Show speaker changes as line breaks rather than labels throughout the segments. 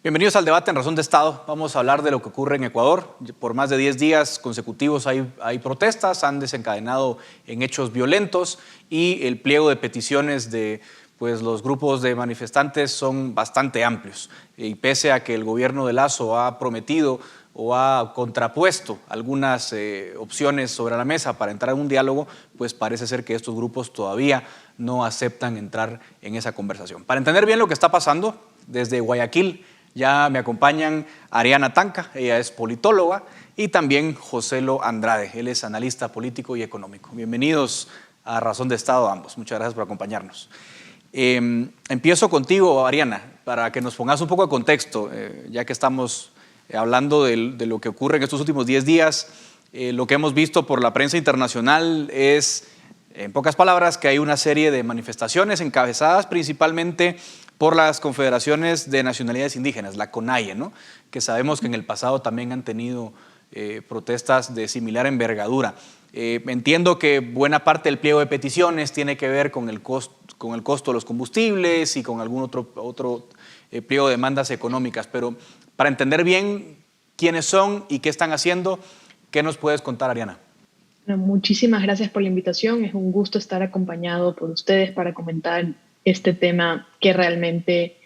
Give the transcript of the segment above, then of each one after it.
Bienvenidos al debate en Razón de Estado. Vamos a hablar de lo que ocurre en Ecuador. Por más de 10 días consecutivos hay protestas, han desencadenado en hechos violentos y el pliego de peticiones de los grupos de manifestantes son bastante amplios. Y pese a que el gobierno de Lasso ha prometido o ha contrapuesto algunas opciones sobre la mesa para entrar en un diálogo, pues parece ser que estos grupos todavía no aceptan entrar en esa conversación. Para entender bien lo que está pasando, desde Guayaquil ya me acompañan Ariana Tanca, ella es politóloga, y también Joselo Andrade, él es analista político y económico. Bienvenidos a Razón de Estado ambos, muchas gracias por acompañarnos. Empiezo contigo, Ariana, para que nos pongas un poco de contexto, ya que estamos hablando de lo que ocurre en estos últimos 10 días. Lo que hemos visto por la prensa internacional es, en pocas palabras, que hay una serie de manifestaciones encabezadas principalmente por las confederaciones de nacionalidades indígenas, la CONAIE, ¿no? Que sabemos que en el pasado también han tenido protestas de similar envergadura. Entiendo que buena parte del pliego de peticiones tiene que ver con el costo de los combustibles y con algún otro pliego de demandas económicas, pero para entender bien quiénes son y qué están haciendo, ¿qué nos puedes contar, Ariana?
Bueno, muchísimas gracias por la invitación. Es un gusto estar acompañado por ustedes para comentar este tema que realmente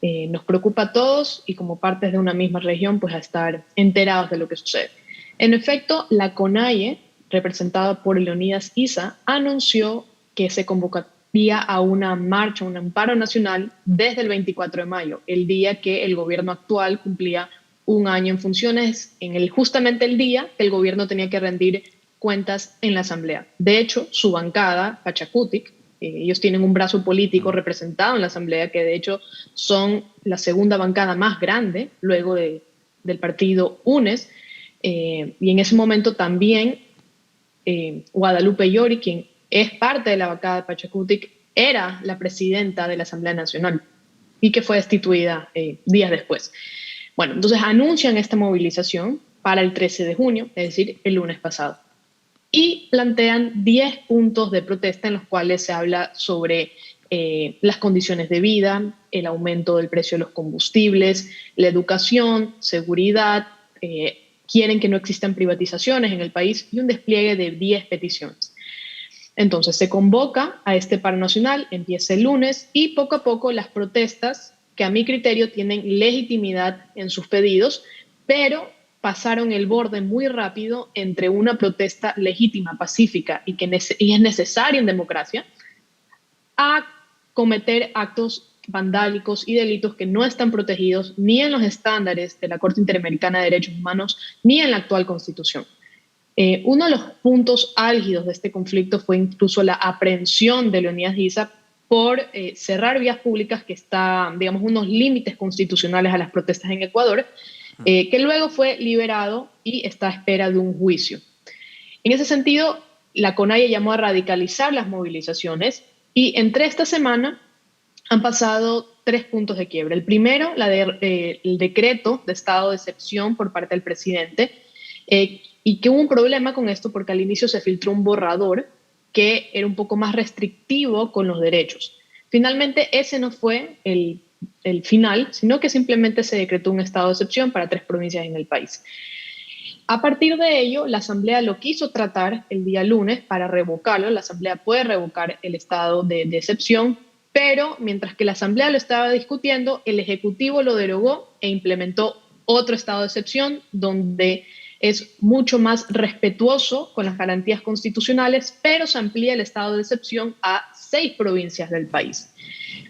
nos preocupa a todos y como partes de una misma región, pues a estar enterados de lo que sucede. En efecto, la CONAIE, representada por Leonidas Issa, anunció que se convocaría a una marcha, un amparo nacional desde el 24 de mayo, el día que el gobierno actual cumplía un año en funciones, justamente el día que el gobierno tenía que rendir cuentas en la Asamblea. De hecho, su bancada, Pachacutic, ellos tienen un brazo político representado en la Asamblea, que de hecho son la segunda bancada más grande luego del partido UNES, y en ese momento también Guadalupe Llori, quien es parte de la bancada de Pachacutic, era la presidenta de la Asamblea Nacional y que fue destituida días después. Bueno, entonces anuncian esta movilización para el 13 de junio, es decir, el lunes pasado. Y plantean 10 puntos de protesta en los cuales se habla sobre las condiciones de vida, el aumento del precio de los combustibles, la educación, seguridad, quieren que no existan privatizaciones en el país y un despliegue de 10 peticiones. Entonces se convoca a este paro nacional, empieza el lunes y poco a poco las protestas, que a mi criterio tienen legitimidad en sus pedidos, pero pasaron el borde muy rápido entre una protesta legítima, pacífica y es necesaria en democracia, a cometer actos vandálicos y delitos que no están protegidos ni en los estándares de la Corte Interamericana de Derechos Humanos ni en la actual Constitución. Uno de los puntos álgidos de este conflicto fue incluso la aprehensión de Leonidas Issa por cerrar vías públicas, que está, digamos, unos límites constitucionales a las protestas en Ecuador, que luego fue liberado y está a espera de un juicio. En ese sentido, la CONAIE llamó a radicalizar las movilizaciones y entre esta semana han pasado 3 puntos de quiebre. El primero, el decreto de estado de excepción por parte del presidente, y que hubo un problema con esto porque al inicio se filtró un borrador que era un poco más restrictivo con los derechos. Finalmente, ese no fue el final, sino que simplemente se decretó un estado de excepción para 3 provincias en el país. A partir de ello, la Asamblea lo quiso tratar el día lunes para revocarlo. La Asamblea puede revocar el estado de excepción, pero mientras que la Asamblea lo estaba discutiendo, el Ejecutivo lo derogó e implementó otro estado de excepción donde es mucho más respetuoso con las garantías constitucionales, pero se amplía el estado de excepción a 6 provincias del país.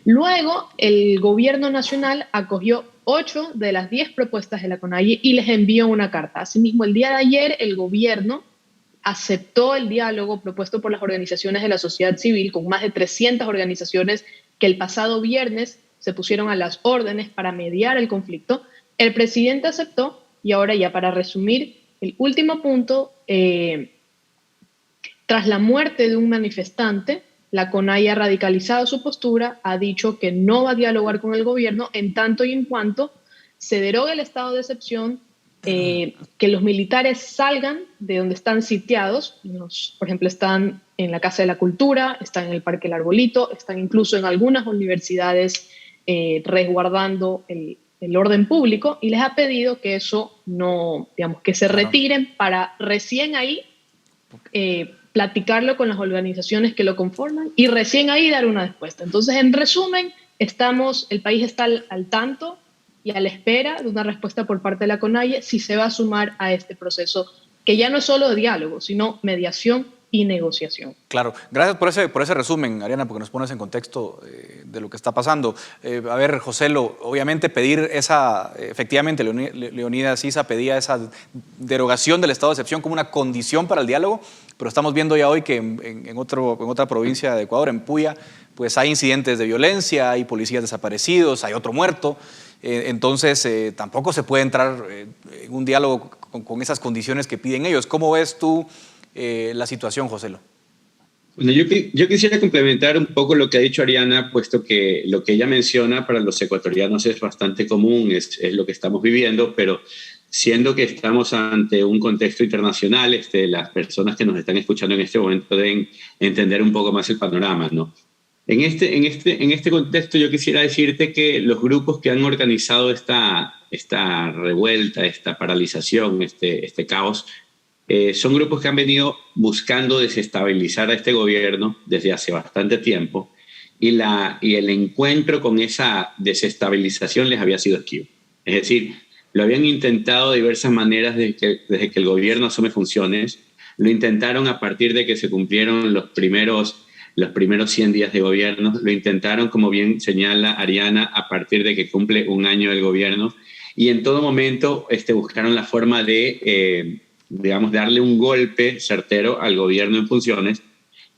Luego, el gobierno nacional acogió 8 de las 10 propuestas de la CONAIE y les envió una carta. Asimismo, el día de ayer, el gobierno aceptó el diálogo propuesto por las organizaciones de la sociedad civil, con más de 300 organizaciones que el pasado viernes se pusieron a las órdenes para mediar el conflicto. El presidente aceptó y ahora, ya para resumir, el último punto, tras la muerte de un manifestante, la CONAIE ha radicalizado su postura, ha dicho que no va a dialogar con el gobierno en tanto y en cuanto se derogue el estado de excepción, que los militares salgan de donde están sitiados. Por ejemplo, están en la Casa de la Cultura, están en el Parque El Arbolito, están incluso en algunas universidades resguardando el orden público y les ha pedido que eso no, digamos, que se retiren para recién ahí platicarlo con las organizaciones que lo conforman y recién ahí dar una respuesta. Entonces, en resumen, el país está al tanto y a la espera de una respuesta por parte de la CONAIE si se va a sumar a este proceso que ya no es solo de diálogo, sino mediación y negociación.
Claro, gracias por ese resumen, Ariana, porque nos pones en contexto de lo que está pasando. A ver, Joselo, obviamente efectivamente, Leonidas Issa pedía esa derogación del estado de excepción como una condición para el diálogo, pero estamos viendo ya hoy que en otra provincia de Ecuador, en Puya, pues hay incidentes de violencia, hay policías desaparecidos, hay otro muerto. Entonces, tampoco se puede entrar en un diálogo con esas condiciones que piden ellos. ¿Cómo ves tú la situación, Joselo?
Bueno, yo quisiera complementar un poco lo que ha dicho Ariana, puesto que lo que ella menciona para los ecuatorianos es bastante común, es lo que estamos viviendo, pero siendo que estamos ante un contexto internacional, las personas que nos están escuchando en este momento deben entender un poco más el panorama, ¿no? En este contexto yo quisiera decirte que los grupos que han organizado esta revuelta, esta paralización, este caos, son grupos que han venido buscando desestabilizar a este gobierno desde hace bastante tiempo y el encuentro con esa desestabilización les había sido esquivo. Es decir, lo habían intentado de diversas maneras desde que el gobierno asume funciones. Lo intentaron a partir de que se cumplieron los primeros 100 días de gobierno. Lo intentaron, como bien señala Ariana, a partir de que cumple un año del gobierno. Y en todo momento buscaron la forma de darle un golpe certero al gobierno en funciones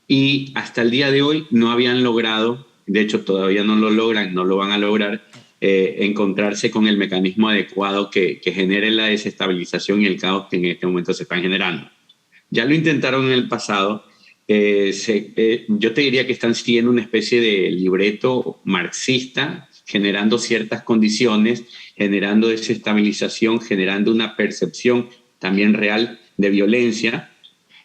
y hasta el día de hoy no habían logrado, de hecho todavía no lo logran, no lo van a lograr, encontrarse con el mecanismo adecuado que genere la desestabilización y el caos que en este momento se están generando. Ya lo intentaron en el pasado, yo te diría que están siguiendo una especie de libreto marxista, generando ciertas condiciones, generando desestabilización, generando una percepción también real de violencia.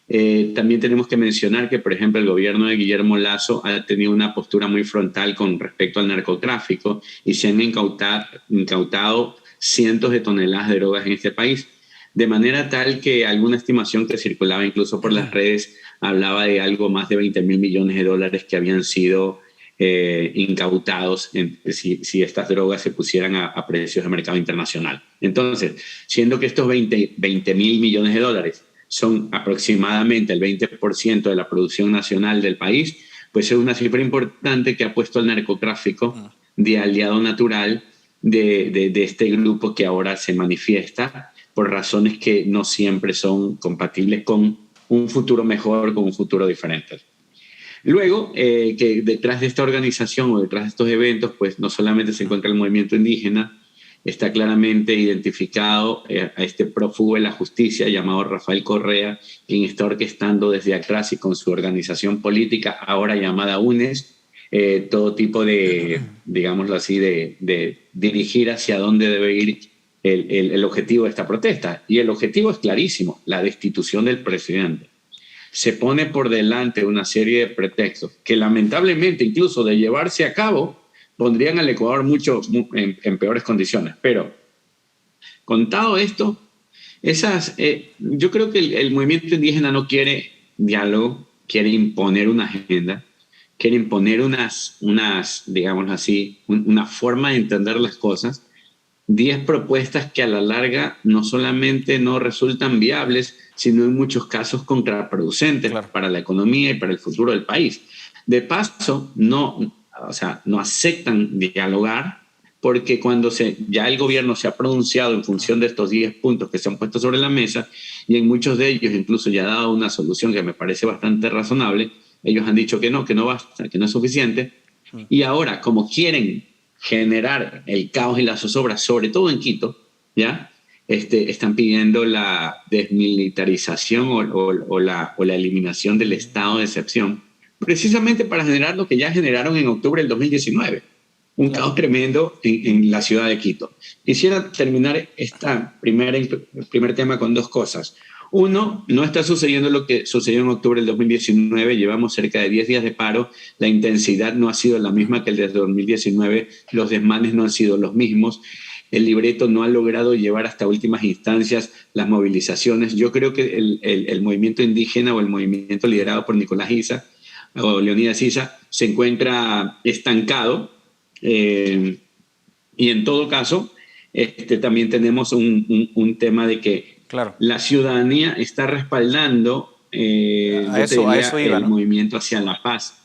También tenemos que mencionar que, por ejemplo, el gobierno de Guillermo Lasso ha tenido una postura muy frontal con respecto al narcotráfico y se han incautado cientos de toneladas de drogas en este país, de manera tal que alguna estimación que circulaba incluso por las redes hablaba de algo más de 20.000 millones de dólares que habían sido incautados si estas drogas se pusieran a precios de mercado internacional. Entonces, siendo que estos 20.000 millones de dólares son aproximadamente el 20% de la producción nacional del país, pues es una cifra importante que ha puesto al narcotráfico de aliado natural de este grupo que ahora se manifiesta por razones que no siempre son compatibles con un futuro mejor, con un futuro diferente. Luego, que detrás de esta organización o detrás de estos eventos, pues no solamente se encuentra el movimiento indígena, está claramente identificado a este prófugo de la justicia llamado Rafael Correa, quien está orquestando desde atrás y con su organización política, ahora llamada UNES, todo tipo de, digámoslo así, de dirigir hacia dónde debe ir el objetivo de esta protesta. Y el objetivo es clarísimo, la destitución del presidente. Se pone por delante una serie de pretextos que lamentablemente, incluso de llevarse a cabo, pondrían al Ecuador en peores condiciones. Pero, contado esto, yo creo que el movimiento indígena no quiere diálogo, quiere imponer una agenda, quiere imponer digamos así, una forma de entender las cosas, 10 propuestas que a la larga no solamente no resultan viables, sino en muchos casos contraproducentes para la economía y para el futuro del país. De paso, no aceptan dialogar porque cuando ya el gobierno se ha pronunciado en función de estos 10 puntos que se han puesto sobre la mesa y en muchos de ellos incluso ya ha dado una solución que me parece bastante razonable, ellos han dicho que no basta, que no es suficiente. Y ahora, como quieren generar el caos y la zozobra, sobre todo en Quito, ¿ya? Están pidiendo la desmilitarización o la eliminación del estado de excepción, precisamente para generar lo que ya generaron en octubre del 2019, un caos tremendo en la ciudad de Quito. Quisiera terminar el primer tema con dos cosas. Uno, no está sucediendo lo que sucedió en octubre del 2019, llevamos cerca de 10 días de paro, la intensidad no ha sido la misma que el de 2019, los desmanes no han sido los mismos, el libreto no ha logrado llevar hasta últimas instancias las movilizaciones. Yo creo que el movimiento indígena o el movimiento liderado por Nicolás Issa o Leonidas Issa se encuentra estancado, y en todo caso también tenemos un tema de que
Claro.
la ciudadanía está respaldando el movimiento hacia la paz,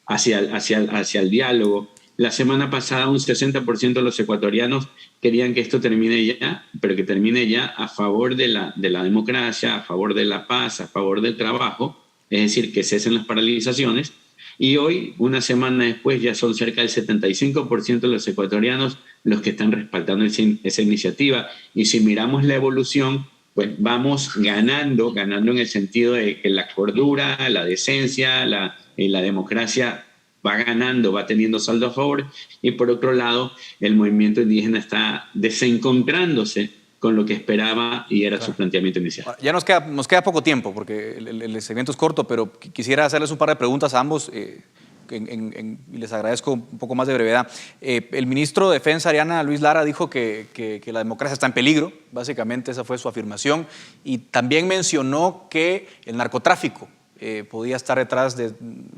hacia el diálogo. La semana pasada un 60% de los ecuatorianos querían que esto termine ya, pero que termine ya a favor de la democracia, a favor de la paz, a favor del trabajo, es decir, que cesen las paralizaciones. Y hoy, una semana después, ya son cerca del 75% de los ecuatorianos los que están respaldando esa iniciativa. Y si miramos la evolución, pues vamos ganando en el sentido de que la cordura, la decencia, la democracia va ganando, va teniendo saldo a favor, y por otro lado, el movimiento indígena está desencontrándose con lo que esperaba y era su planteamiento inicial.
Bueno, ya nos queda poco tiempo porque el segmento es corto, pero quisiera hacerles un par de preguntas a ambos y les agradezco un poco más de brevedad. El ministro de Defensa, Ariana Luis Lara, dijo que la democracia está en peligro, básicamente esa fue su afirmación, y también mencionó que el narcotráfico podía estar detrás,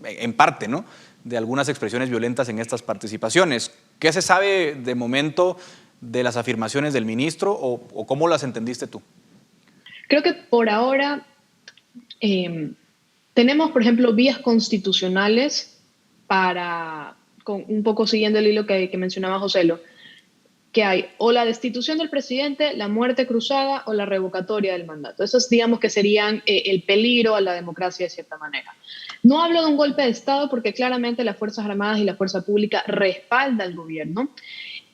en parte, ¿no?, de algunas expresiones violentas en estas participaciones. ¿Qué se sabe de momento de las afirmaciones del ministro o cómo las entendiste tú?
Creo que por ahora tenemos, por ejemplo, vías constitucionales un poco siguiendo el hilo que mencionaba Joselo, que hay o la destitución del presidente, la muerte cruzada o la revocatoria del mandato. Esos, digamos, que serían el peligro a la democracia de cierta manera. No hablo de un golpe de Estado porque claramente las Fuerzas Armadas y la Fuerza Pública respaldan al gobierno.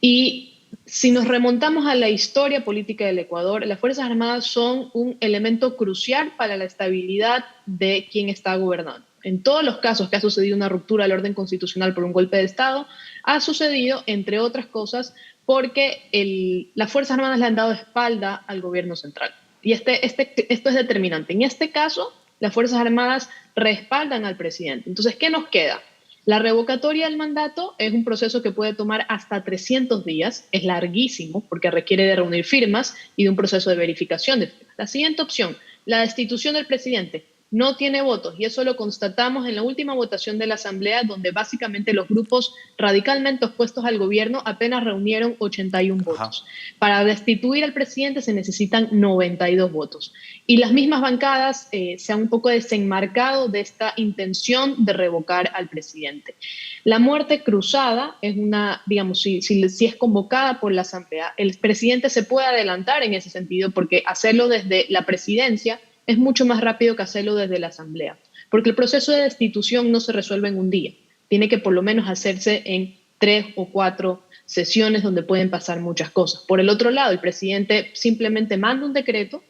Y si nos remontamos a la historia política del Ecuador, las Fuerzas Armadas son un elemento crucial para la estabilidad de quien está gobernando. En todos los casos que ha sucedido una ruptura del orden constitucional por un golpe de Estado, ha sucedido, entre otras cosas, porque las Fuerzas Armadas le han dado espalda al gobierno central. Y esto es determinante. En este caso, las Fuerzas Armadas respaldan al presidente. Entonces, ¿qué nos queda? La revocatoria del mandato es un proceso que puede tomar hasta 300 días, es larguísimo porque requiere de reunir firmas y de un proceso de verificación de firmas. La siguiente opción, la destitución del presidente, no tiene votos, y eso lo constatamos en la última votación de la Asamblea, donde básicamente los grupos radicalmente opuestos al gobierno apenas reunieron 81 votos. Para destituir al presidente se necesitan 92 votos. Y las mismas bancadas se han un poco desenmarcado de esta intención de revocar al presidente. La muerte cruzada es una, digamos, si es convocada por la Asamblea, el presidente se puede adelantar en ese sentido, porque hacerlo desde la presidencia es mucho más rápido que hacerlo desde la Asamblea, porque el proceso de destitución no se resuelve en un día, tiene que por lo menos hacerse en 3 o 4 sesiones donde pueden pasar muchas cosas. Por el otro lado, el presidente simplemente manda un decreto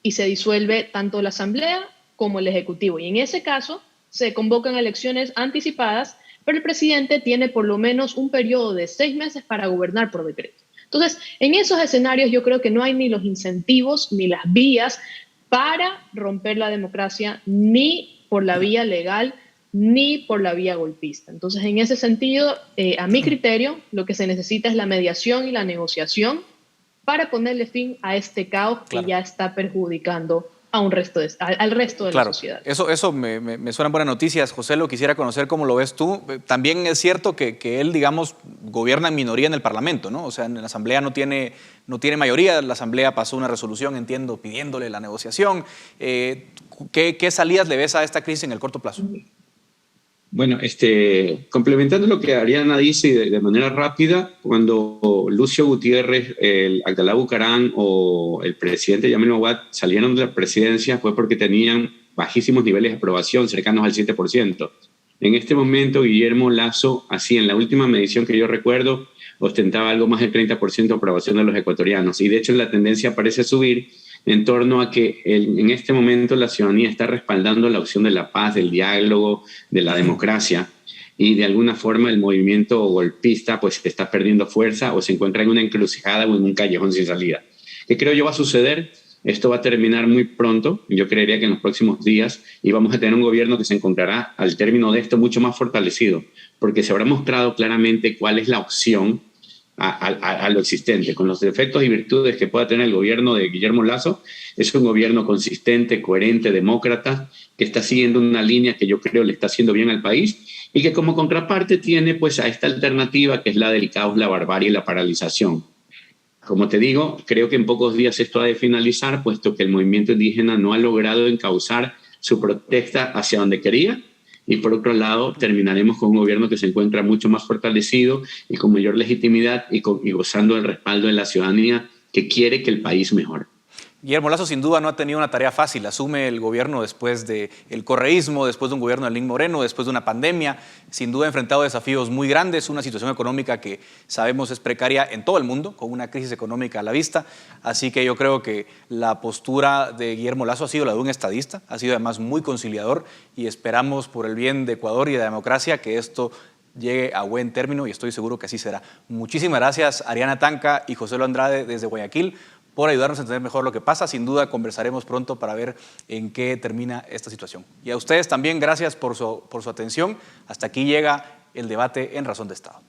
y se disuelve tanto la Asamblea como el Ejecutivo, y en ese caso se convocan elecciones anticipadas, pero el presidente tiene por lo menos un periodo de 6 meses para gobernar por decreto. Entonces, en esos escenarios yo creo que no hay ni los incentivos ni las vías para romper la democracia, ni por la vía legal, ni por la vía golpista. Entonces, en ese sentido, a mi criterio, lo que se necesita es la mediación y la negociación para ponerle fin a este caos que ya está perjudicando al resto de la sociedad.
Eso me suenan buenas noticias. José, lo quisiera conocer cómo lo ves tú. También es cierto que él, digamos, gobierna en minoría en el Parlamento, ¿no? O sea, en la Asamblea no tiene mayoría. La Asamblea pasó una resolución, entiendo, pidiéndole la negociación. ¿Qué salidas le ves a esta crisis en el corto plazo?
Bueno, complementando lo que Ariana dice de manera rápida, cuando Lucio Gutiérrez, el Abdalá Bucaram o el presidente Yamil Maguad salieron de la presidencia fue porque tenían bajísimos niveles de aprobación, cercanos al 7%. En este momento, Guillermo Lasso, así en la última medición que yo recuerdo, ostentaba algo más del 30% de aprobación de los ecuatorianos. Y de hecho la tendencia parece subir en torno a que en este momento la ciudadanía está respaldando la opción de la paz, del diálogo, de la democracia, y de alguna forma el movimiento golpista pues está perdiendo fuerza o se encuentra en una encrucijada o en un callejón sin salida. ¿Qué creo yo va a suceder? Esto va a terminar muy pronto, yo creería que en los próximos días, y vamos a tener un gobierno que se encontrará al término de esto mucho más fortalecido, porque se habrá mostrado claramente cuál es la opción a lo existente, con los defectos y virtudes que pueda tener el gobierno de Guillermo Lasso. Es un gobierno consistente, coherente, demócrata, que está siguiendo una línea que yo creo le está haciendo bien al país y que como contraparte tiene pues a esta alternativa que es la del caos, la barbarie y la paralización. Como te digo, creo que en pocos días esto ha de finalizar, puesto que el movimiento indígena no ha logrado encauzar su protesta hacia donde quería. Y por otro lado, terminaremos con un gobierno que se encuentra mucho más fortalecido y con mayor legitimidad y gozando del respaldo de la ciudadanía que quiere que el país mejore.
Guillermo Lasso sin duda no ha tenido una tarea fácil. Asume el gobierno después del correísmo, después de un gobierno de Lenín Moreno, después de una pandemia. Sin duda ha enfrentado desafíos muy grandes, una situación económica que sabemos es precaria en todo el mundo, con una crisis económica a la vista. Así que yo creo que la postura de Guillermo Lasso ha sido la de un estadista, ha sido además muy conciliador y esperamos por el bien de Ecuador y de la democracia que esto llegue a buen término y estoy seguro que así será. Muchísimas gracias Ariana Tanca y José Lo Andrade desde Guayaquil por ayudarnos a entender mejor lo que pasa. Sin duda conversaremos pronto para ver en qué termina esta situación. Y a ustedes también gracias por su atención. Hasta aquí llega el debate en Razón de Estado.